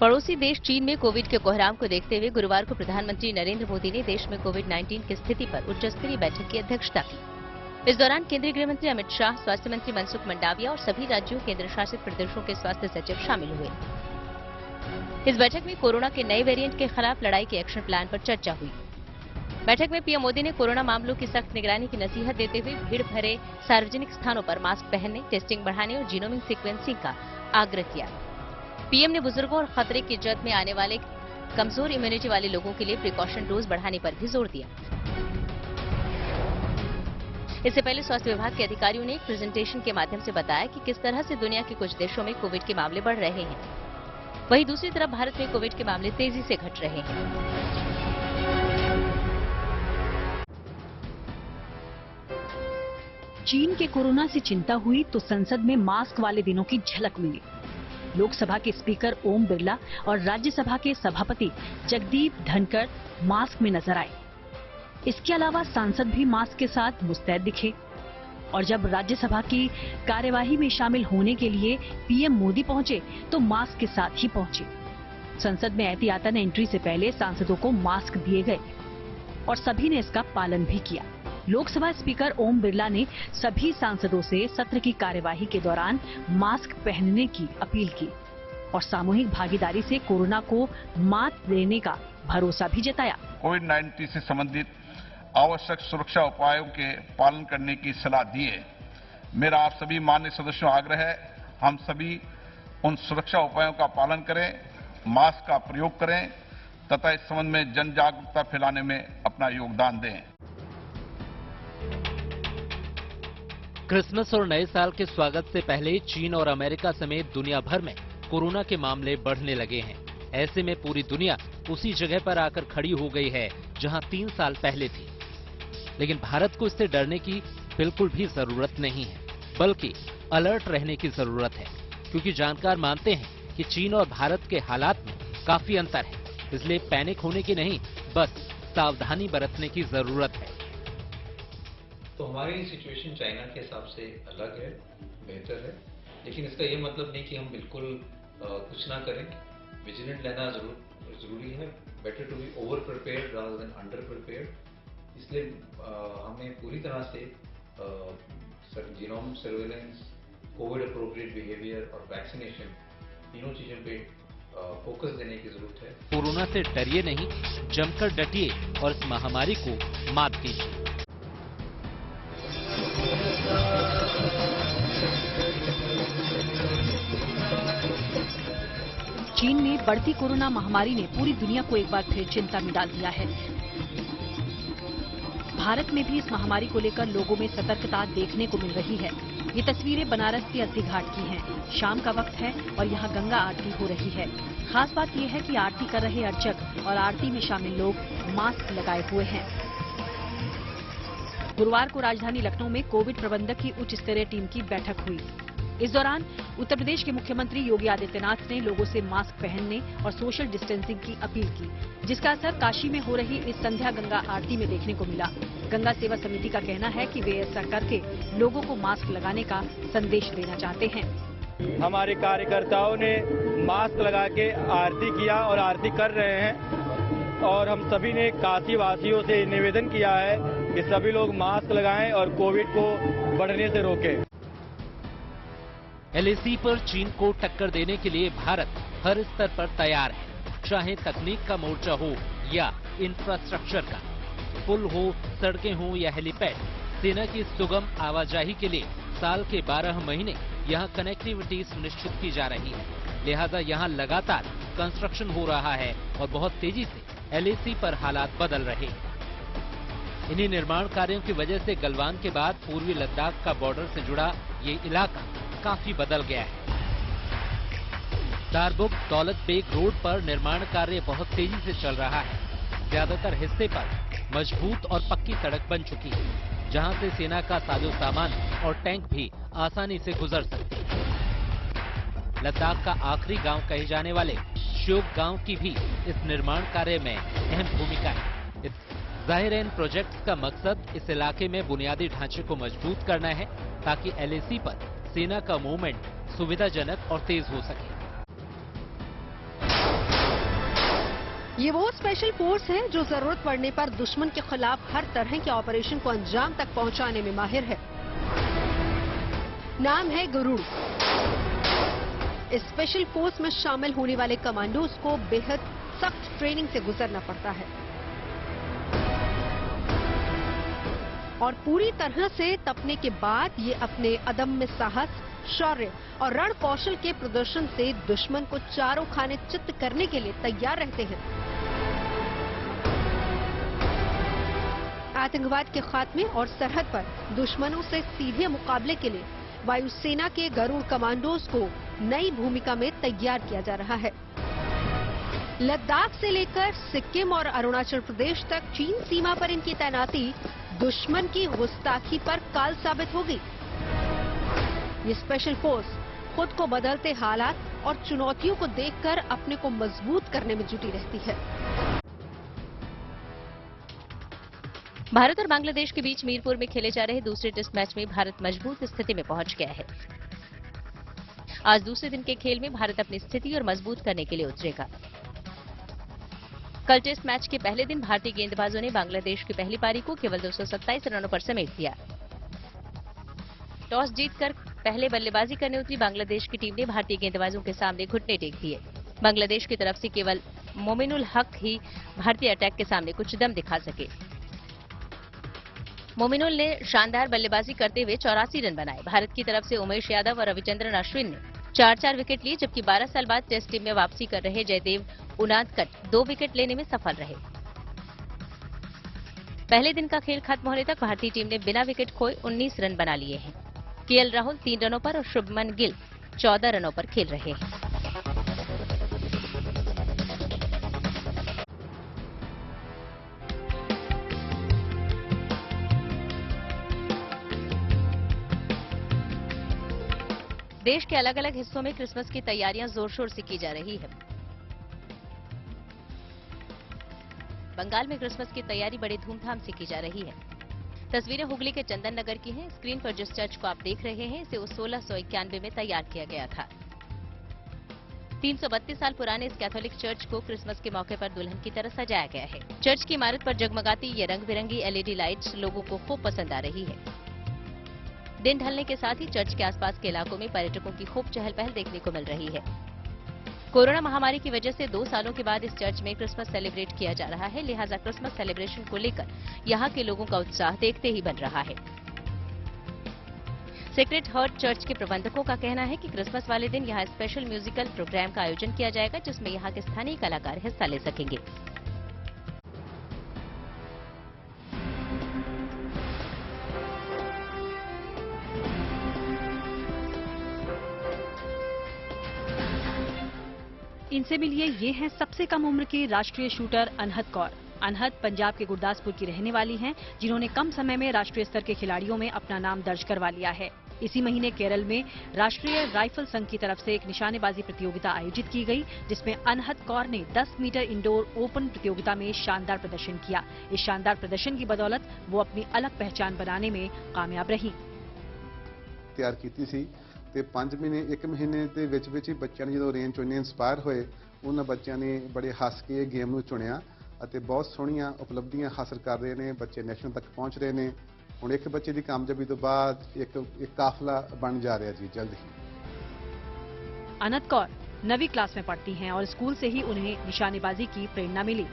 पड़ोसी देश चीन में कोविड के कोहराम को देखते हुए गुरुवार को प्रधानमंत्री नरेंद्र मोदी ने देश में कोविड-19 की स्थिति पर उच्च स्तरीय बैठक की अध्यक्षता की। इस दौरान केंद्रीय गृह मंत्री अमित शाह, स्वास्थ्य मंत्री मनसुख मंडाविया और सभी राज्यों केंद्र शासित प्रदेशों के स्वास्थ्य सचिव शामिल हुए। इस बैठक में कोरोना के नए वेरिएंट के खिलाफ लड़ाई के एक्शन प्लान पर चर्चा हुई। बैठक में पीएम मोदी ने कोरोना मामलों की सख्त निगरानी की नसीहत देते हुए भीड़ भरे सार्वजनिक स्थानों पर मास्क पहनने, टेस्टिंग बढ़ाने और जीनोमिक सीक्वेंसिंग का आग्रह किया। पीएम ने बुजुर्गों और खतरे की जद में आने वाले कमजोर इम्यूनिटी वाले लोगों के लिए प्रिकॉशन डोज बढ़ाने पर भी जोर दिया। इससे पहले स्वास्थ्य विभाग के अधिकारियों ने एक प्रेजेंटेशन के माध्यम से बताया कि किस तरह से दुनिया के कुछ देशों में कोविड के मामले बढ़ रहे हैं, वहीं दूसरी तरफ भारत में कोविड के मामले तेजी से घट रहे हैं। चीन के कोरोना से चिंता हुई तो संसद में मास्क वाले दिनों की झलक मिली। लोकसभा के स्पीकर ओम बिरला और राज्यसभा के सभापति जगदीप धनखड़ मास्क में नजर आए। इसके अलावा सांसद भी मास्क के साथ मुस्तैद दिखे और जब राज्यसभा की कार्यवाही में शामिल होने के लिए पीएम मोदी पहुंचे तो मास्क के साथ ही पहुंचे। संसद में एहतियातन एंट्री से पहले सांसदों को मास्क दिए गए और सभी ने इसका पालन भी किया। लोकसभा स्पीकर ओम बिरला ने सभी सांसदों से सत्र की कार्यवाही के दौरान मास्क पहनने की अपील की और सामूहिक भागीदारी से कोरोना को मात देने का भरोसा भी जताया। कोविड-19 से संबंधित आवश्यक सुरक्षा उपायों के पालन करने की सलाह दी है। मेरा आप सभी माननीय सदस्यों आग्रह है, हम सभी उन सुरक्षा उपायों का पालन करें, मास्क का प्रयोग करें तथा इस संबंध में जन जागरूकता फैलाने में अपना योगदान दें। क्रिसमस और नए साल के स्वागत से पहले चीन और अमेरिका समेत दुनिया भर में कोरोना के मामले बढ़ने लगे हैं। ऐसे में पूरी दुनिया उसी जगह पर आकर खड़ी हो गई है जहां 3 साल पहले थी। लेकिन भारत को इससे डरने की बिल्कुल भी जरूरत नहीं है, बल्कि अलर्ट रहने की जरूरत है, क्योंकि जानकार मानते हैं कि चीन और भारत के हालात में काफी अंतर है। इसलिए पैनिक होने की नहीं, बस सावधानी बरतने की जरूरत है। तो हमारी सिचुएशन चाइना के हिसाब से अलग है, बेहतर है, लेकिन इसका ये मतलब नहीं कि हम बिल्कुल कुछ ना करें। विजिलेंट रहना जरूरी है। Better to be over prepared rather than under prepared. इसलिए हमें पूरी तरह से genome surveillance, covid appropriate behaviour और वैक्सीनेशन, तीनों चीजों पे फोकस देने की जरूरत है। कोरोना से डरिए नहीं, जमकर डटिए और इस महामारी को मात दीजिए। चीन में बढ़ती कोरोना महामारी ने पूरी दुनिया को एक बार फिर चिंता में डाल दिया है। भारत में भी इस महामारी को लेकर लोगों में सतर्कता देखने को मिल रही है। ये तस्वीरें बनारस के अस्सी घाट की हैं। शाम का वक्त है और यहाँ गंगा आरती हो रही है। खास बात यह है कि आरती कर रहे अर्चक और आरती में शामिल लोग मास्क लगाए हुए हैं। गुरुवार को राजधानी लखनऊ में कोविड प्रबंधक की उच्च स्तरीय टीम की बैठक हुई। इस दौरान उत्तर प्रदेश के मुख्यमंत्री योगी आदित्यनाथ ने लोगों से मास्क पहनने और सोशल डिस्टेंसिंग की अपील की, जिसका असर काशी में हो रही इस संध्या गंगा आरती में देखने को मिला। गंगा सेवा समिति का कहना है कि वे ऐसा करके लोगों को मास्क लगाने का संदेश देना चाहते हैं। हमारे कार्यकर्ताओं ने मास्क लगा के आरती किया और आरती कर रहे हैं और हम सभी ने काशी वासियों से निवेदन किया है कि सभी लोग मास्क लगाएं और कोविड को बढ़ने से रोकें। एलएसी पर चीन को टक्कर देने के लिए भारत हर स्तर पर तैयार है, चाहे तकनीक का मोर्चा हो या इंफ्रास्ट्रक्चर का। पुल हो, सड़कें हो या हेलीपैड, सेना की सुगम आवाजाही के लिए साल के 12 महीने यहाँ कनेक्टिविटी सुनिश्चित की जा रही है। लिहाजा यहाँ लगातार कंस्ट्रक्शन हो रहा है और बहुत तेजी से एलएसी पर हालात बदल रहे हैं। इन्हीं निर्माण कार्यों की वजह से गलवान के बाद पूर्वी लद्दाख का बॉर्डर से जुड़ा ये इलाका काफी बदल गया है। दारबुक दौलत बेग रोड पर निर्माण कार्य बहुत तेजी से चल रहा है। ज्यादातर हिस्से पर मजबूत और पक्की सड़क बन चुकी है, जहां से सेना का साजो सामान और टैंक भी आसानी से गुजर सकते हैं। लद्दाख का आखिरी गांव कहे जाने वाले श्योक गांव की भी इस निर्माण कार्य में अहम भूमिका है। जाहिर है इन प्रोजेक्ट्स का मकसद इस इलाके में बुनियादी ढांचे को मजबूत करना है, ताकि एलएसी पर सेना का मूवमेंट सुविधाजनक और तेज हो सके। ये वो स्पेशल फोर्स है जो जरूरत पड़ने पर दुश्मन के खिलाफ हर तरह के ऑपरेशन को अंजाम तक पहुंचाने में माहिर है। नाम है गरुड़। इस स्पेशल फोर्स में शामिल होने वाले कमांडोज को बेहद सख्त ट्रेनिंग से गुजरना पड़ता है और पूरी तरह से तपने के बाद ये अपने अदम्य साहस, शौर्य और रण कौशल के प्रदर्शन से दुश्मन को चारों खाने चित्त करने के लिए तैयार रहते हैं। आतंकवाद के खात्मे और सरहद पर दुश्मनों से सीधे मुकाबले के लिए वायुसेना के गरुड़ कमांडोज को नई भूमिका में तैयार किया जा रहा है। लद्दाख से लेकर सिक्किम और अरुणाचल प्रदेश तक चीन सीमा पर इनकी तैनाती दुश्मन की गुस्ताखी पर काल साबित होगी। ये स्पेशल फोर्स खुद को बदलते हालात और चुनौतियों को देखकर अपने को मजबूत करने में जुटी रहती है। भारत और बांग्लादेश के बीच मीरपुर में खेले जा रहे दूसरे टेस्ट मैच में भारत मजबूत स्थिति में पहुंच गया है। आज दूसरे दिन के खेल में भारत अपनी स्थिति और मजबूत करने के लिए उतरेगा। कल टेस्ट मैच के पहले दिन भारतीय गेंदबाजों ने बांग्लादेश की पहली पारी को केवल 227 रनों पर समेट दिया। टॉस जीतकर पहले बल्लेबाजी करने उतरी बांग्लादेश की टीम ने भारतीय गेंदबाजों के सामने घुटने टेक दिए। बांग्लादेश की तरफ से केवल मोमिनुल हक ही भारतीय अटैक के सामने कुछ दम दिखा सके। मोमिनुल ने शानदार बल्लेबाजी करते हुए 84 रन बनाए। भारत की तरफ से उमेश यादव और रविचंद्रन अश्विन ने 4-4 विकेट लिए, जबकि 12 साल बाद टेस्ट टीम में वापसी कर रहे जयदेव उनादकट 2 विकेट लेने में सफल रहे। पहले दिन का खेल खत्म होने तक भारतीय टीम ने बिना विकेट खोए 19 रन बना लिए हैं। केएल राहुल 3 रनों पर और शुभमन गिल 14 रनों पर खेल रहे हैं। देश के अलग अलग हिस्सों में क्रिसमस की तैयारियां जोर शोर से की जा रही है। बंगाल में क्रिसमस की तैयारी बड़े धूमधाम से की जा रही है। तस्वीरें हुगली के चंदन नगर की हैं। स्क्रीन पर जिस चर्च को आप देख रहे हैं इसे 1691 में तैयार किया गया था। 332 साल पुराने इस कैथोलिक चर्च को क्रिसमस के मौके पर दुल्हन की तरह सजाया गया है। चर्च की इमारत पर जगमगाती ये रंग बिरंगी एलईडी लाइट्स लोगों को खूब पसंद आ रही है। दिन ढलने के साथ ही चर्च के आसपास के इलाकों में पर्यटकों की खूब चहल पहल देखने को मिल रही है। कोरोना महामारी की वजह से 2 सालों के बाद इस चर्च में क्रिसमस सेलिब्रेट किया जा रहा है, लिहाजा क्रिसमस सेलिब्रेशन को लेकर यहां के लोगों का उत्साह देखते ही बन रहा है। सेक्रेड हार्ट चर्च के प्रबंधकों का कहना है कि क्रिसमस वाले दिन यहां स्पेशल म्यूजिकल प्रोग्राम का आयोजन किया जाएगा, जिसमें यहां के स्थानीय कलाकार हिस्सा ले सकेंगे। इनसे मिलिए, ये हैं सबसे कम उम्र के राष्ट्रीय शूटर अनहद कौर। अनहद पंजाब के गुरदासपुर की रहने वाली हैं, जिन्होंने कम समय में राष्ट्रीय स्तर के खिलाड़ियों में अपना नाम दर्ज करवा लिया है। इसी महीने केरल में राष्ट्रीय राइफल संघ की तरफ से एक निशानेबाजी प्रतियोगिता आयोजित की गई, जिसमें अनहद कौर ने 10 मीटर इंडोर ओपन प्रतियोगिता में शानदार प्रदर्शन किया। इस शानदार प्रदर्शन की बदौलत वो अपनी अलग पहचान बनाने में कामयाब रही। तैयार की सी ਤੇ 5 ਮਹੀਨੇ 1 ਮਹੀਨੇ ਦੇ ਵਿੱਚ ਹੀ ਬੱਚਿਆਂ ਨੇ ਜਦੋਂ ਰੇਂਜ ਚੋਂ ਇਨਸਪਾਇਰ ਹੋਏ, ਉਹਨਾਂ ਬੱਚਿਆਂ ਨੇ ਬੜੇ ਹੱਸ ਕੇ ਇਹ ਗੇਮ ਨੂੰ ਚੁਣਿਆ ਅਤੇ ਬਹੁਤ ਸੋਹਣੀਆਂ ਉਪਲਬਧੀਆਂ ਹਾਸਲ ਕਰ ਰਹੇ ਨੇ। ਬੱਚੇ ਨੈਸ਼ਨਲ ਤੱਕ ਪਹੁੰਚ ਰਹੇ ਨੇ। ਹੁਣ ਇੱਕ ਬੱਚੇ ਦੀ ਕਾਮਯਾਬੀ ਤੋਂ ਬਾਅਦ ਇੱਕ ਕਾਫਲਾ ਬਣ ਜਾ ਰਿਹਾ ਜੀ जल्द ही। अनहद कौर 9वीं क्लास में पढ़ती हैं और स्कूल से ही उन्हें निशानेबाजी की प्रेरणा मिली।